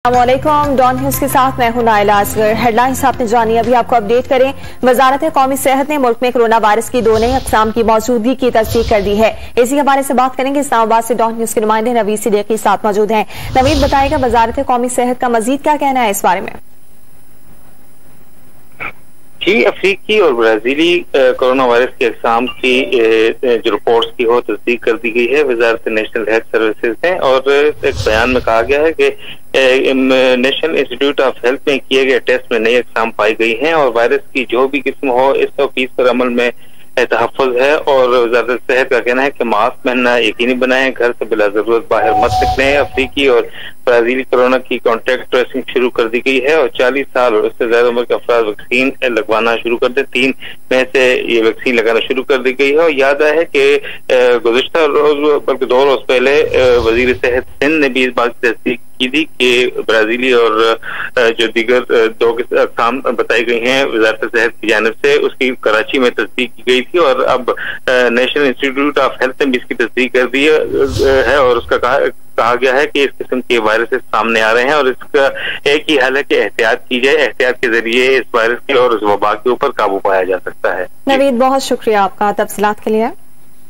अस्सलामुअलैकुम, don news के साथ मैं हूं नाइला असगर। हेडलाइंस आपने जानी, अभी आपको अपडेट करें। वजारत कौमी सेहत ने मुल्क में कोरोना वायरस की 2 नई अक़साम की मौजूदगी की तस्दीक कर दी है। इसी हवाले से बात करेंगे। इस्लामाबाद से डॉन न्यूज़ के नुमाइंदे नवीद सिद्दीकी साथ मौजूद हैं। नवीद, बताएगा वजारत कौमी सेहत का मजीद क्या कहना है इस बारे में? जी, अफ्रीकी और ब्राजीली कोरोना वायरस की अक़साम की जो रिपोर्ट्स की हो तस्दीक कर दी गई है वजारत नेशनल हेल्थ सर्विसेज ने। और एक बयान में कहा गया है कि नेशनल इंस्टीट्यूट ऑफ हेल्थ में किए गए टेस्ट में नई अक़साम पाई गई हैं और वायरस की जो भी किस्म हो 100% पर अमल में तहफ़्फ़ुज़ है। और वज़ारत सेहत का कहना है कि मास्क पहनना यकीनी बनाएं, घर से बिला जरूरत बाहर मत निकलें। अफ्रीकी और ब्राजीली कोरोना की कॉन्टैक्ट ट्रेसिंग शुरू कर दी गई है और 40 साल और उससे ज्यादा उम्र के अफराद वैक्सीन लगवाना शुरू कर दे। 3 मई से ये वैक्सीन लगाना शुरू कर दी गई है। और याद है कि गुज़िश्ता रोज बल्कि 2 रोज पहले वजीर सेहत सिंध ने भी इस बात की तस्दीक की थी कि ब्राजीली और जो दीगर 2 अक़साम बताई गई हैं वज़ारत सेहत की जानिब से, उसकी कराची में तस्दीक की गई थी। और अब नेशनल इंस्टीट्यूट ऑफ हेल्थ ने भी इसकी तस्दीक कर दी है और उसका कहा गया है कि इस किस्म के वायरसेस सामने आ रहे हैं और इसका एक ही हल है कि एहतियात की जाए। एहतियात के जरिए इस वायरस के और इस वबा के ऊपर काबू पाया जा सकता है। नवीद, बहुत शुक्रिया आपका तफसीलात के लिए।